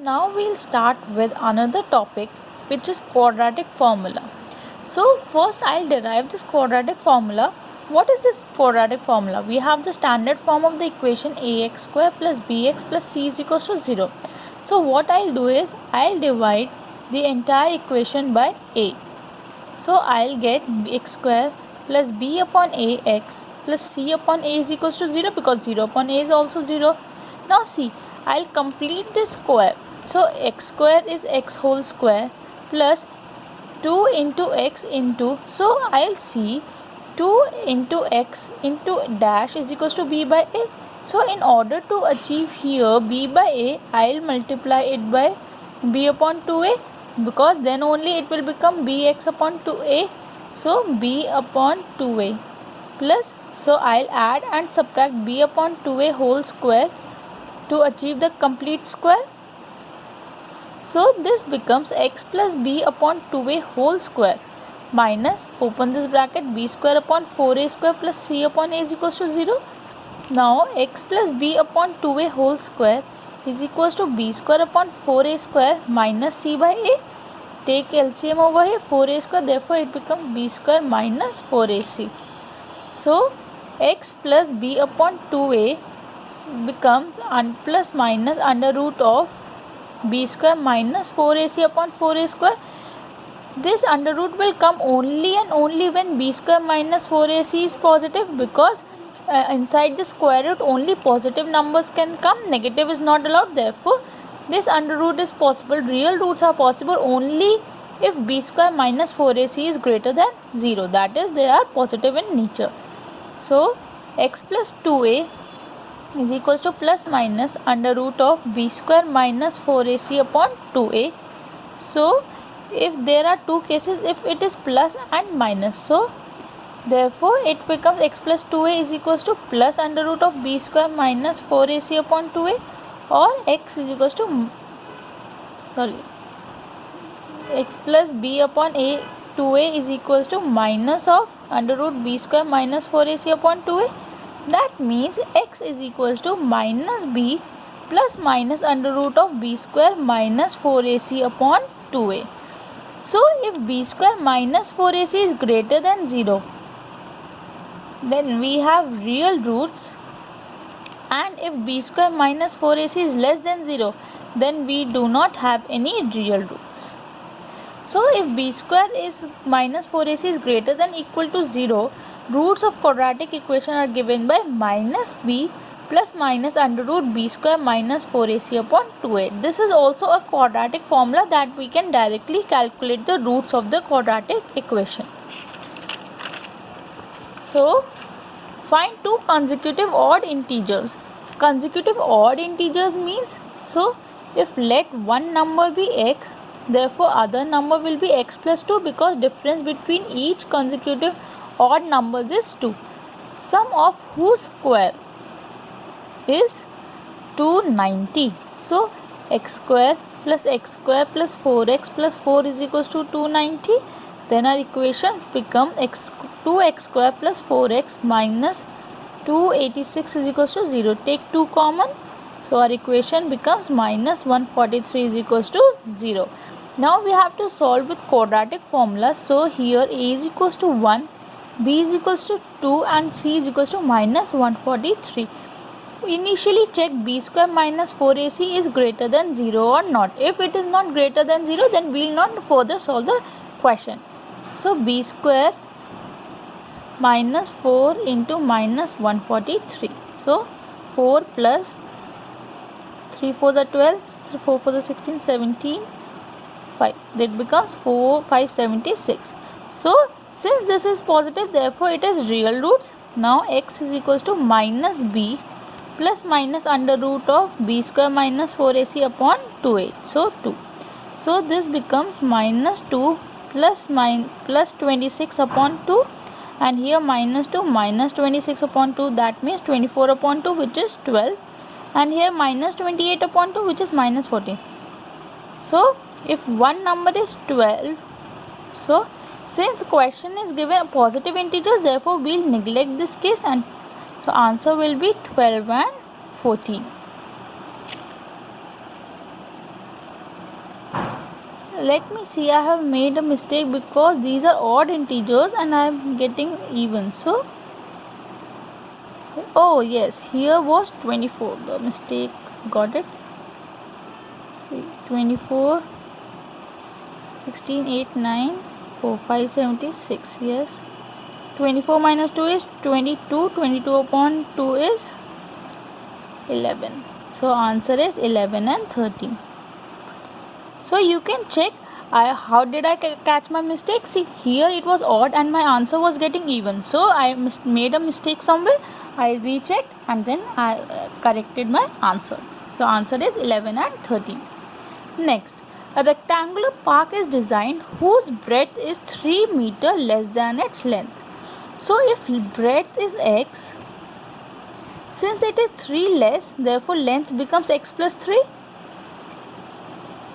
Now we'll start with another topic, which is quadratic formula. So first I'll derive this quadratic formula. What is this quadratic formula? We have the standard form of the equation ax square plus bx plus c is equals to 0. So what I'll do is I'll divide the entire equation by a. So I'll get x square plus b upon ax plus c upon a is equals to 0, because 0 upon a is also 0. Now see, I'll complete this square. So x square is x whole square plus 2 into x into, so I'll see 2 into x into dash is equals to b by a. So in order to achieve here b by a, I'll multiply it by b upon 2a, because then only it will become bx upon 2a. So b upon 2a plus, so I'll add and subtract b upon 2a whole square to achieve the complete square. So this becomes x plus b upon 2a whole square minus, open this bracket, b square upon 4a square plus c upon a is equals to 0. Now x plus b upon 2a whole square is equals to b square upon 4a square minus c by a. Take LCM over here, 4a square, therefore it becomes b square minus 4ac. So x plus b upon 2a becomes plus minus under root of b square minus 4ac upon 4a square. This under root will come only and only when b square minus 4ac is positive, because inside the square root only positive numbers can come, negative is not allowed. Therefore this under root is possible, real roots are possible only if b square minus 4ac is greater than 0, that is they are positive in nature. So x plus 2a is equals to plus minus under root of b square minus 4ac upon 2a. So if there are two cases, if it is plus and minus, so therefore it becomes x plus 2a is equals to plus under root of b square minus 4ac upon 2a, or x is equals to x plus b upon a 2a is equals to minus of under root b square minus 4ac upon 2a. That means x is equals to minus b plus minus under root of b square minus 4ac upon 2a. So if b square minus 4ac is greater than 0, then we have real roots, and if b square minus 4ac is less than 0, then we do not have any real roots. So if b square is minus 4ac is greater than equal to 0, roots of quadratic equation are given by minus b plus minus under root b square minus 4ac upon 2a. This is also a quadratic formula that we can directly calculate the roots of the quadratic equation. So find two consecutive odd integers. Consecutive odd integers means, so if let one number be x, therefore other number will be x plus 2, because difference between each consecutive odd numbers is 2. Sum of whose square is 290. So x square plus 4x plus 4 is equals to 290. Then our equations become 2x square plus 4x minus 286 is equals to 0. Take 2 common. So our equation becomes minus 143 is equals to 0. Now we have to solve with quadratic formula. So here a is equals to 1, b is equals to 2 and c is equals to minus 143. Initially check b square minus 4ac is greater than 0 or not. If it is not greater than 0, then we will not further solve the question. So b square minus 4 into minus 143. So 4 plus 3 4 the 12, 4 4 the 16, 17, 5. That becomes 576. So since this is positive, therefore it is real roots. Now x is equals to minus b plus minus under root of b square minus 4ac upon 2a. So 2. So this becomes minus 2 plus 26 upon 2, and here minus 2 minus 26 upon 2, that means 24 upon 2, which is 12, and here minus 28 upon 2, which is minus 14. So if one number is 12, so since the question is given positive integers, therefore we will neglect this case, and so answer will be 12 and 14. let me see, I have made a mistake because these are odd integers and I am getting even. So oh yes, here was 24, the mistake, got it. See, 24, 16, 8, 9, 4, 5, 76, yes. 24 minus 2 is 22, 22 upon 2 is 11. So answer is 11 and 13. So you can check how did I catch my mistake. See, here it was odd and my answer was getting even. So I made a mistake somewhere. I rechecked and then I corrected my answer. So answer is 11 and 13. Next, a rectangular park is designed whose breadth is 3 meter less than its length. So if breadth is x, since it is 3 less, therefore length becomes x plus 3.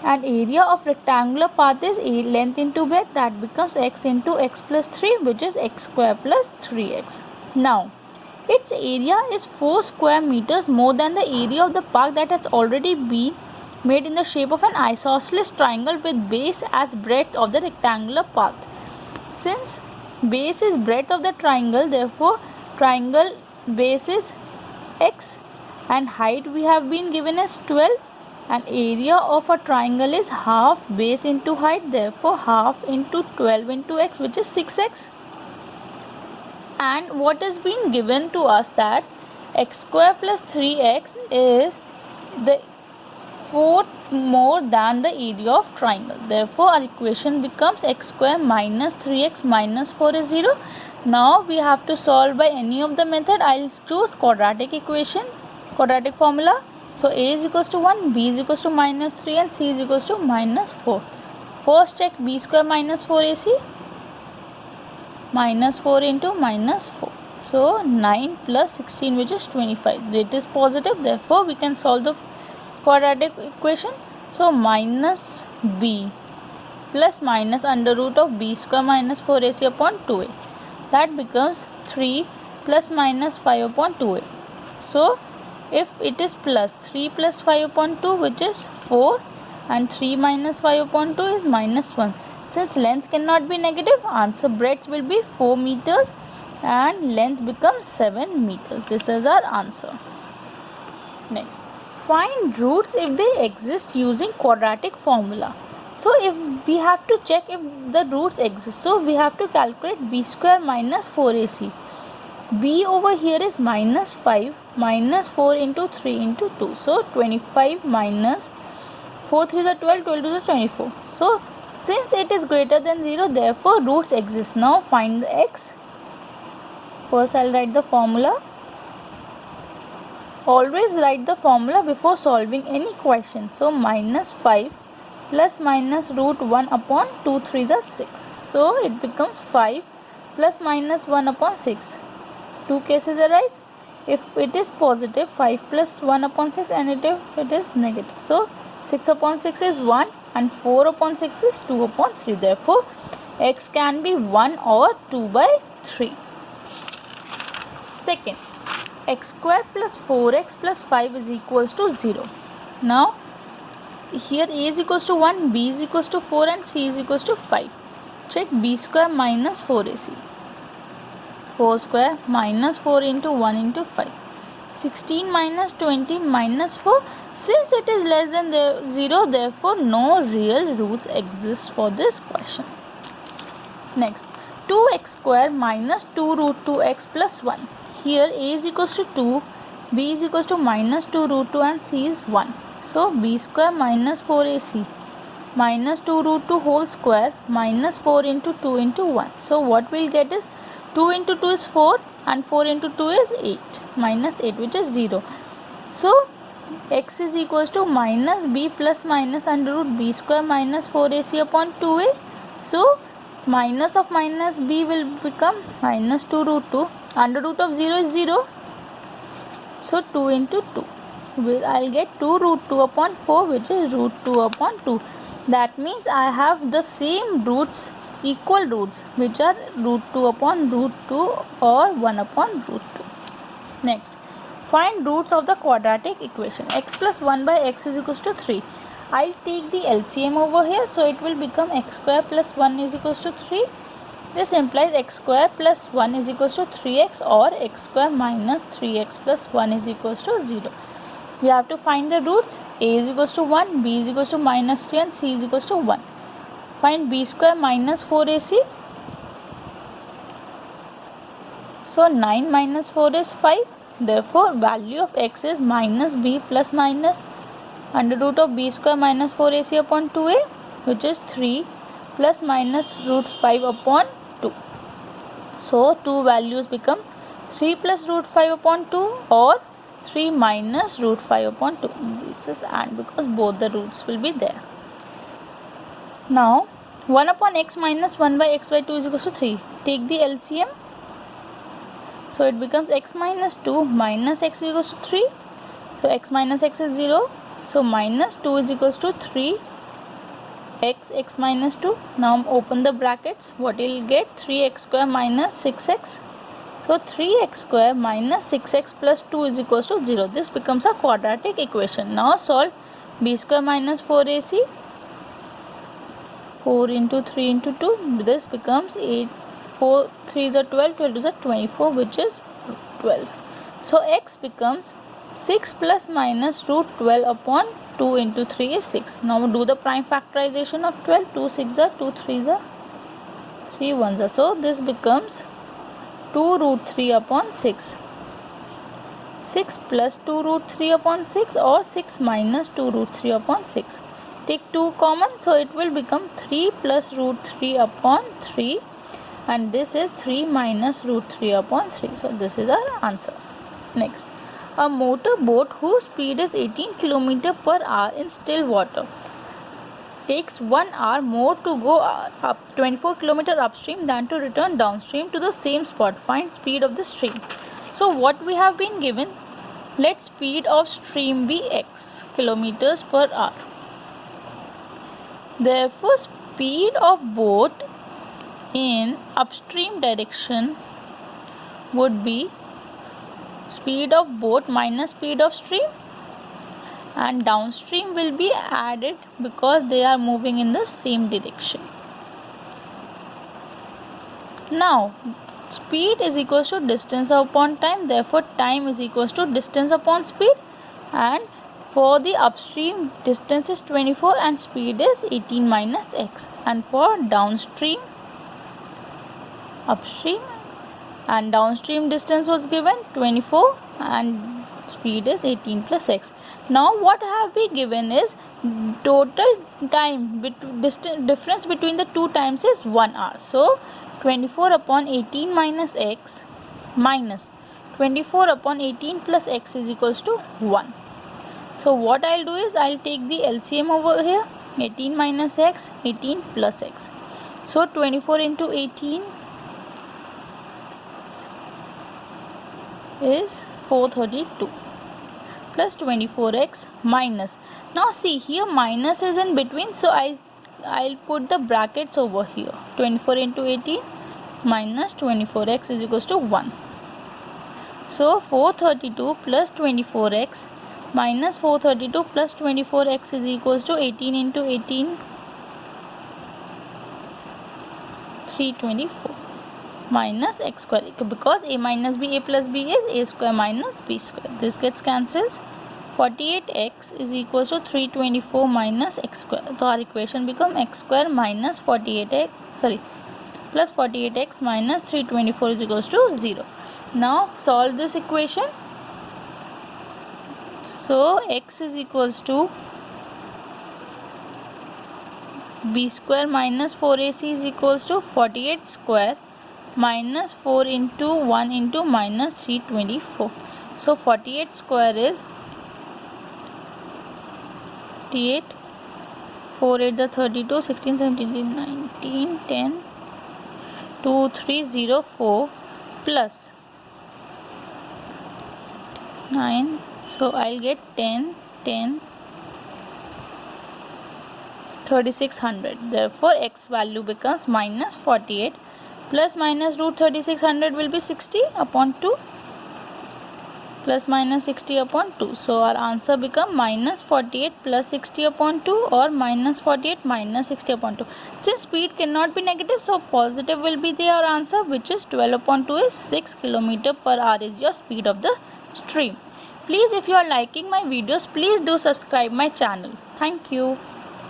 And area of rectangular path is length into breadth, that becomes x into x plus 3, which is x square plus 3x. Now, its area is 4 square meters more than the area of the park that has already been made in the shape of an isosceles triangle with base as breadth of the rectangular path. Since base is breadth of the triangle, therefore triangle base is x and height we have been given as 12, and area of a triangle is half base into height, therefore half into 12 into x, which is 6x. And what is being given to us that x square plus 3x is the 4 more than the area of triangle. Therefore our equation becomes x square minus 3x minus 4 is 0. Now we have to solve by any of the method. I will choose quadratic equation, quadratic formula. So a is equals to 1, b is equals to minus 3 and c is equals to minus 4. First check b square minus 4ac, minus 4 into minus 4. So 9 plus 16, which is 25. It is positive, therefore we can solve the quadratic equation. So minus b plus minus under root of b square minus 4ac upon 2a. That becomes 3 plus minus 5 upon 2a. So if it is plus 3 plus 5 upon 2, which is 4, and 3 minus 5 upon 2 is minus 1. Since length cannot be negative, answer breadth will be 4 meters and length becomes 7 meters. This is our answer. Next, find roots if they exist using quadratic formula. So if we have to check if the roots exist, so we have to calculate b square minus 4ac. b over here is minus 5 minus 4 into 3 into 2. So 25 minus 4 3 is 12, 12 2 is 24. So since it is greater than 0, therefore roots exist. Now find the x. First I will write the formula. Always write the formula before solving any question. So minus 5 plus minus root 1 upon 2 3 is 6. So it becomes 5 plus minus 1 upon 6. Two cases arise. If it is positive, 5 plus 1 upon 6, and if it is negative. So 6 upon 6 is 1 and 4 upon 6 is 2 upon 3. Therefore x can be 1 or 2 by 3. Second, x square plus 4x plus 5 is equals to 0. Now here a is equals to 1, b is equals to 4 and c is equals to 5. Check b square minus 4ac. 4 square minus 4 into 1 into 5. 16 minus 20 minus 4. Since it is less than 0, therefore no real roots exist for this question. Next, 2x square minus 2 root 2x plus 1. Here a is equals to 2, b is equals to minus 2 root 2 and c is 1. So b square minus 4ac minus 2 root 2 whole square minus 4 into 2 into 1. So what we will get is 2 into 2 is 4 and 4 into 2 is 8, minus 8, which is 0. So x is equals to minus b plus minus under root b square minus 4ac upon 2a. So minus of minus b will become minus 2 root 2. Under root of 0 is 0. So 2 into 2. I will get 2 root 2 upon 4, which is root 2 upon 2. That means I have the same roots, equal roots, which are root 2 upon root 2 or 1 upon root 2. Next, find roots of the quadratic equation. X plus 1 by x is equals to 3. I'll take the LCM over here, so it will become x square plus 1 is equals to 3. This implies x square plus 1 is equals to 3x, or x square minus 3x plus 1 is equals to 0. We have to find the roots. A is equals to 1, B is equals to minus 3, and C is equals to 1. Find b square minus 4ac. So 9 minus 4 is 5. Therefore, value of x is minus b plus minus under root of b square minus 4ac upon 2a, which is 3 plus minus root 5 upon 2. So, two values become 3 plus root 5 upon 2 or 3 minus root 5 upon 2. This is and because both the roots will be there. Now, 1 upon x minus 1 by x by 2 is equals to 3. Take the LCM. So, it becomes x minus 2 minus x is equals to 3. So, x minus x is 0. So, minus 2 is equals to 3 x minus 2. Now, open the brackets. What you will get? 3x square minus 6x. So, 3x square minus 6x plus 2 is equals to 0. This becomes a quadratic equation. Now, solve b square minus 4ac. 4 into 3 into 2. This becomes 8. 4 3 is a 12. 12 is a 24, which is 12. So, x becomes 6 plus minus root 12 upon 2 into 3 is 6. Now, do the prime factorization of 12. 2 6 are 2 3 are 3 1s are. So, this becomes 2 root 3 upon 6. 6 plus 2 root 3 upon 6 or 6 minus 2 root 3 upon 6. Take 2 common, so it will become 3 plus root 3 upon 3, and this is 3 minus root 3 upon 3. So, this is our answer. Next, a motor boat whose speed is 18 km per hour in still water takes 1 hour more to go up 24 km upstream than to return downstream to the same spot. Find speed of the stream. So, what we have been given, let speed of stream be x kilometers per hour. Therefore, speed of boat in upstream direction would be speed of boat minus speed of stream, and downstream will be added because they are moving in the same direction. Now, speed is equals to distance upon time. Therefore, time is equals to distance upon speed, and for the upstream distance is 24 and speed is 18 minus x, and for downstream, upstream and downstream distance was given 24 and speed is 18 plus x. Now, what have we given is total time difference between the two times is 1 hour. So, 24 upon 18 minus x minus 24 upon 18 plus x is equals to 1. So, what I will do is I will take the LCM over here, 18 minus x, 18 plus x. So, 24 into 18 is 432 plus 24x minus. Now, see here minus is in between, so I'll put the brackets over here. 24 into 18 minus 24x is equals to 1. So, 432 plus 24x minus 432 plus 24x is equals to 18 into 18, 324 minus x square, because a minus b, a plus b is a square minus b square. This gets cancels. 48x is equals to 324 minus x square. So, our equation become x square minus 48x, plus 48x minus 324 is equals to 0. Now, solve this equation. So, x is equals to b square minus 4ac is equals to 48 square minus 4 into 1 into minus 324. So, 48 square is 48, 4 8 the 32, 16, 17, 19, 10, 2, 3, 0, 4 plus 9. So, I'll get 10, 10, 3600. Therefore, x value becomes minus 48 plus minus root 3600 will be 60 upon 2. plus minus 60 upon 2. So our answer become minus 48 plus 60 upon 2 or minus 48 minus 60 upon 2. Since speed cannot be negative, so positive will be our answer, which is 12 upon 2 is 6 km per hour is your speed of the stream. Please, if you are liking my videos, please do subscribe my channel. Thank you.